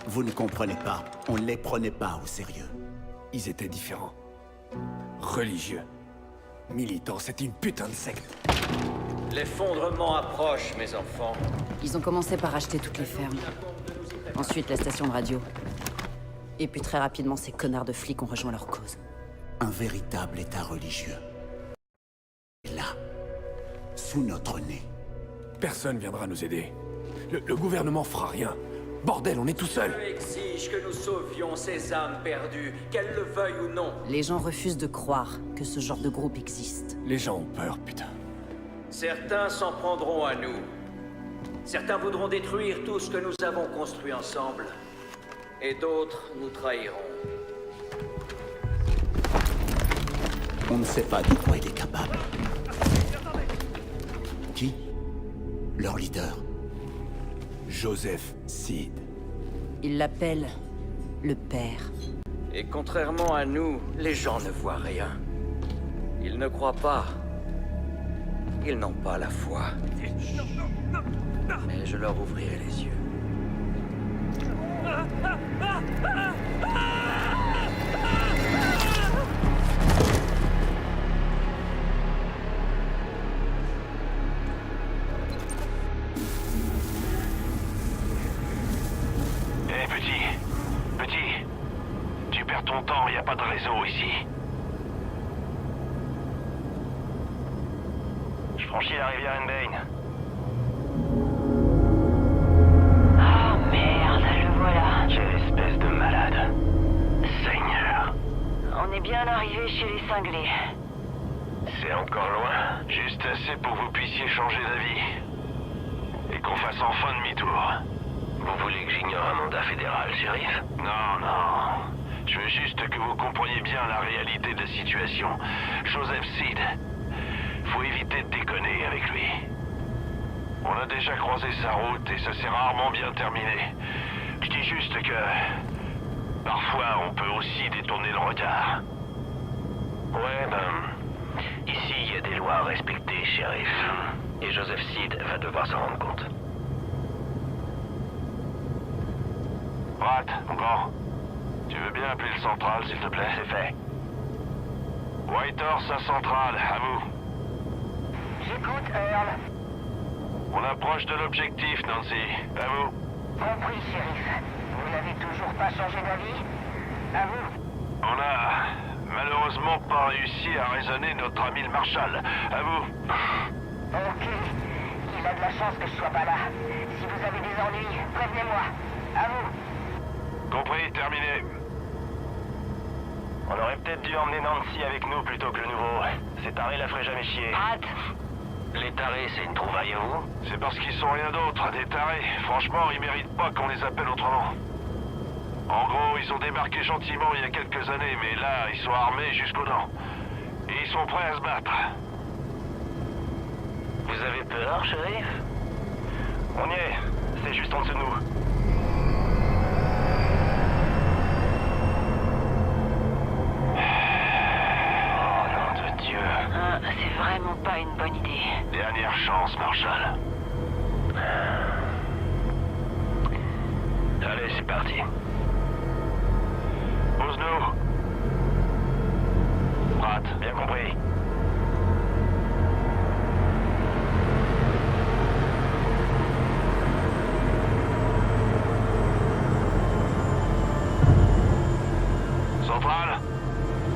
Vous ne comprenez pas. On ne les prenait pas au sérieux. Ils étaient différents. Religieux. Militants, c'était une putain de secte. L'effondrement approche, mes enfants. Ils ont commencé par acheter toutes les fermes. Ensuite, la station de radio. Et puis très rapidement, ces connards de flics ont rejoint leur cause. Un véritable état religieux. Et là, sous notre nez. Personne viendra nous aider. Le gouvernement fera rien. Bordel, on est tout seul. Dieu exige que nous sauvions ces âmes perdues, qu'elles le veuillent ou non. Les gens refusent de croire que ce genre de groupe existe. Les gens ont peur, putain. Certains s'en prendront à nous. Certains voudront détruire tout ce que nous avons construit ensemble. Et d'autres nous trahiront. On ne sait pas de quoi il est capable. Qui? Leur leader. Joseph Seed. Ils l'appellent le père. Et contrairement à nous, les gens ne voient rien. Ils ne croient pas. Ils n'ont pas la foi. Mais je leur ouvrirai les yeux. Hé, petit, tu perds ton temps, y a pas de réseau ici. Je franchis la rivière Enbane. Ah merde, le voilà. Quelle espèce de malade. Seigneur. On est bien arrivé chez les cinglés. C'est encore loin. Juste assez pour que vous puissiez changer d'avis. Et qu'on fasse enfin demi-tour. Vous voulez que j'ignore un mandat fédéral, shérif? Non. Je veux juste que vous compreniez bien la réalité de la situation. Joseph Seed. Faut éviter de déconner avec lui. On a déjà croisé sa route et ça s'est rarement bien terminé. Je dis juste que... parfois, on peut aussi détourner le regard. Ouais, ici, il y a des lois à respecter, shérif. Et Joseph Seed va devoir s'en rendre compte. Pratt, mon grand. Tu veux bien appeler le central, s'il te plaît? C'est fait. Whitehorse à central, à vous. J'écoute, Earl. On approche de l'objectif, Nancy. À vous. Compris, shérif. Vous n'avez toujours pas changé d'avis? À vous. On a malheureusement pas réussi à raisonner notre ami le Marshal. À vous. Ok. Il a de la chance que je sois pas là. Si vous avez des ennuis, prévenez-moi. À vous. Compris, terminé. On aurait peut-être dû emmener Nancy avec nous plutôt que le nouveau. Ces tarés la feraient jamais chier. Hâte. Les tarés, c'est une trouvaille à vous? C'est parce qu'ils sont rien d'autre, des tarés. Franchement, ils méritent pas qu'on les appelle autrement. En gros, ils ont débarqué gentiment il y a quelques années, mais là, ils sont armés jusqu'aux dents. Et ils sont prêts à se battre. Vous avez peur, shérif? On y est. C'est juste en dessous de nous. Oh, nom de Dieu. C'est vraiment pas une bonne idée. Dernière chance, Marshal. Allez, c'est parti. Pose-nous. Pratt, bien compris. Centrale?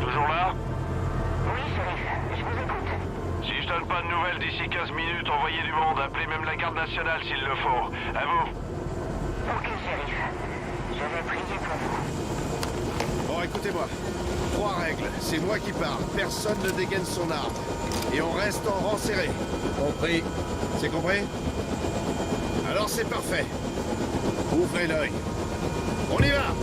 Toujours là? Oui, shérif. Je vous écoute. Si je donne pas de nouvelles d'ici 15 minutes, envoyez du monde, appelez même la garde nationale s'il le faut. À vous. Ok, shérif. Je vais prier pour vous. Bon, écoutez-moi. 3 règles. C'est moi qui parle. Personne ne dégaine son arme. Et on reste en rang serré. Compris. C'est compris? Alors c'est parfait. Ouvrez l'œil. On y va!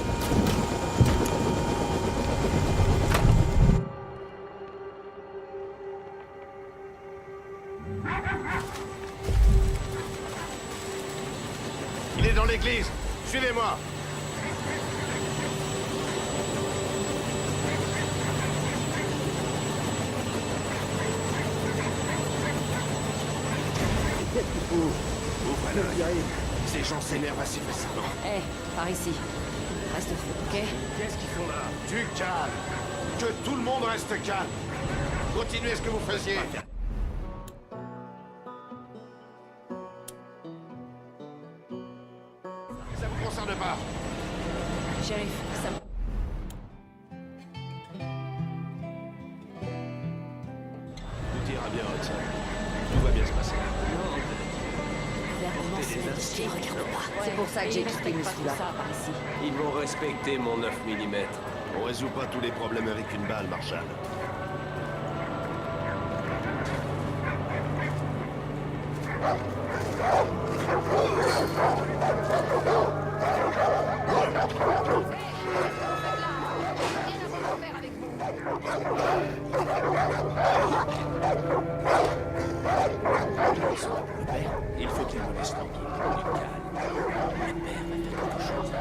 Il est dans l'église. Suivez-moi. Ces gens s'énervent assez facilement. Hé, par ici. Reste fou, ok? Qu'est-ce qu'ils font là? Du calme. Que tout le monde reste calme. Continuez ce que vous faisiez. Ça vous concerne pas. Shérif, ça... Tout ira bien, Hudson. Tout va bien se passer. C'est pour ça que j'ai équipé mes sous-là. Par ici. Ils vont respecter mon 9 mm. On résout pas tous les problèmes avec une balle, Marshall. Il faut qu'il me laisse tranquille. Du calme. Le père va faire quelque chose.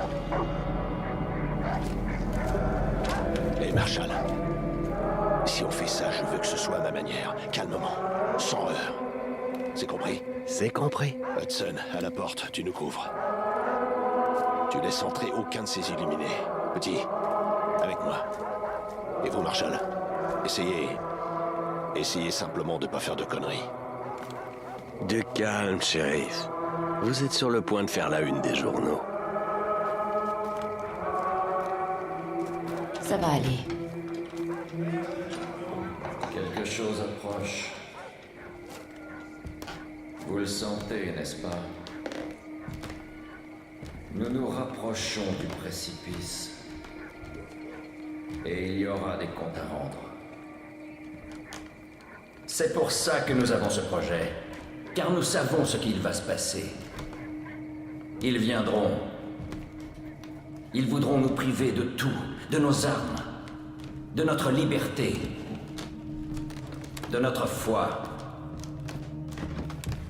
Hé, Marshall. Si on fait ça, je veux que ce soit à ma manière. Calmement. Sans heurts. C'est compris? C'est compris. Hudson, à la porte, tu nous couvres. Tu laisses entrer aucun de ces illuminés. Petit, avec moi. Et vous, Marshall, essayez simplement de pas faire de conneries. Du calme, shérif. Vous êtes sur le point de faire la une des journaux. Ça va aller. Quelque chose approche. Vous le sentez, n'est-ce pas? Nous nous rapprochons du précipice. Et il y aura des comptes à rendre. C'est pour ça que nous avons ce projet. Car nous savons ce qu'il va se passer. Ils viendront. Ils voudront nous priver de tout, de nos armes, de notre liberté, de notre foi.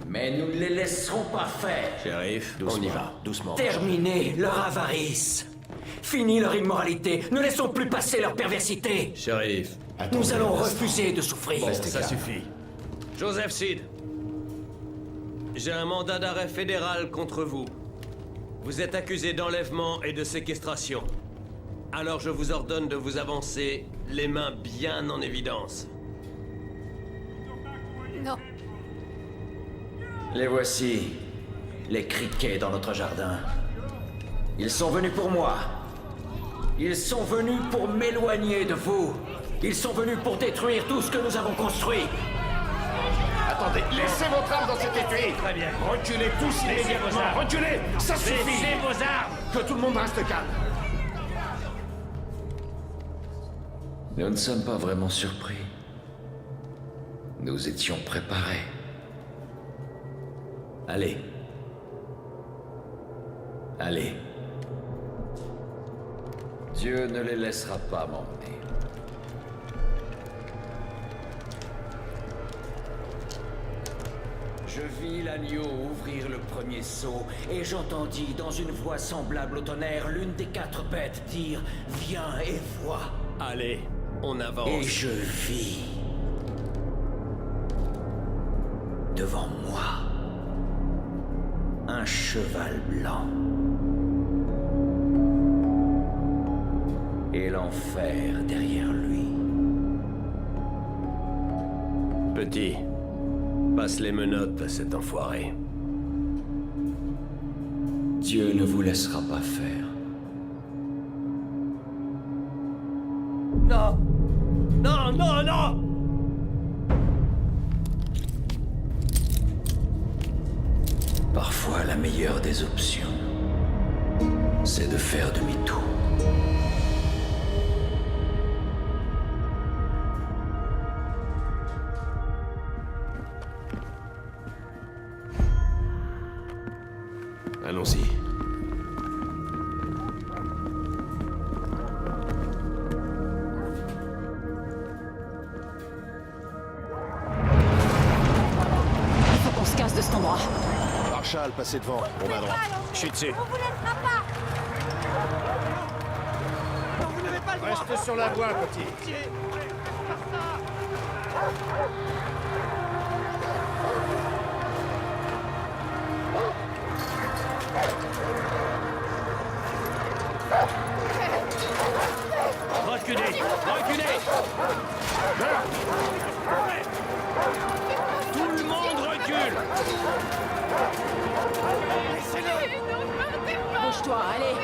Mais nous ne les laisserons pas faire. Shérif, on y va. Doucement. Terminer leur avarice. Fini leur immoralité. Ne laissons plus passer leur perversité. Shérif. Nous allons refuser de souffrir. Bon, ça suffit. Joseph Seed. J'ai un mandat d'arrêt fédéral contre vous. Vous êtes accusé d'enlèvement et de séquestration. Alors je vous ordonne de vous avancer, les mains bien en évidence. Non. Les voici, les criquets dans notre jardin. Ils sont venus pour moi. Ils sont venus pour m'éloigner de vous. Ils sont venus pour détruire tout ce que nous avons construit. Attendez, laissez votre arme dans cet étui. Très bien. Reculez tous immédiatement. Reculez. Ça suffit. Laissez vos armes. Que tout le monde reste calme. Nous ne sommes pas vraiment surpris. Nous étions préparés. Allez. Allez. Dieu ne les laissera pas m'emmener. Je vis l'agneau ouvrir le premier seau, et j'entendis dans une voix semblable au tonnerre l'une des 4 bêtes dire « Viens et vois ». Allez, on avance. Et je vis devant moi un cheval blanc et l'enfer derrière lui. Petit, passe les menottes à cet enfoiré. Dieu ne vous laissera pas faire. Non! Non, non, non! Parfois, la meilleure des options, c'est de faire demi-tour. Allons-y. Il faut qu'on se casse de cet endroit. Marshall, passez devant. On va à droite. Je suis dessus. On vous laissera pas. Reste sur la voie, petit. Reculez! Reculez! Tout le monde recule! Bouge-toi, allez.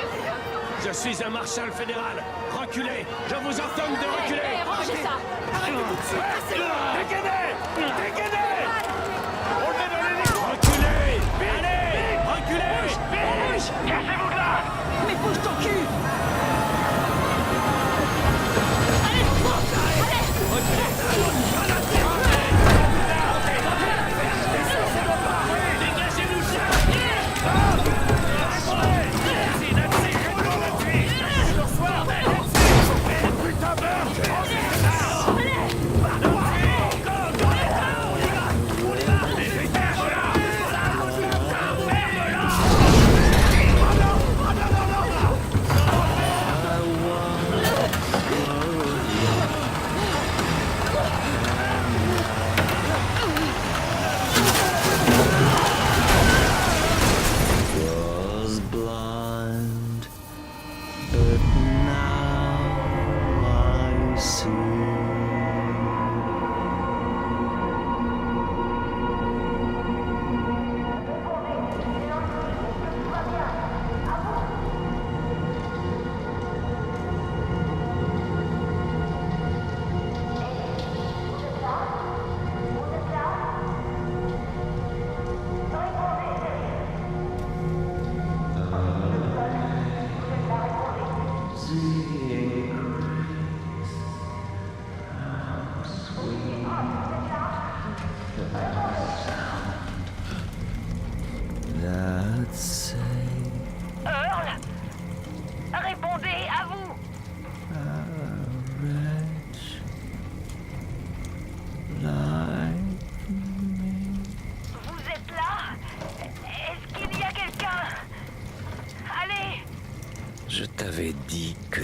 Je suis un marshal fédéral! Reculez! Je vous ordonne de reculer! Hé, rangez ça. Dégainez! Dégainez! Reculez! Allez! Reculez! Cassez-vous de là! Mais bouge ton cul. Dégagez-nous ça! Was blind, but now I see. Let's say Earl, répondez à vous. rich like Vous êtes là? Est-ce qu'il y a quelqu'un? Allez. je t'avais dit que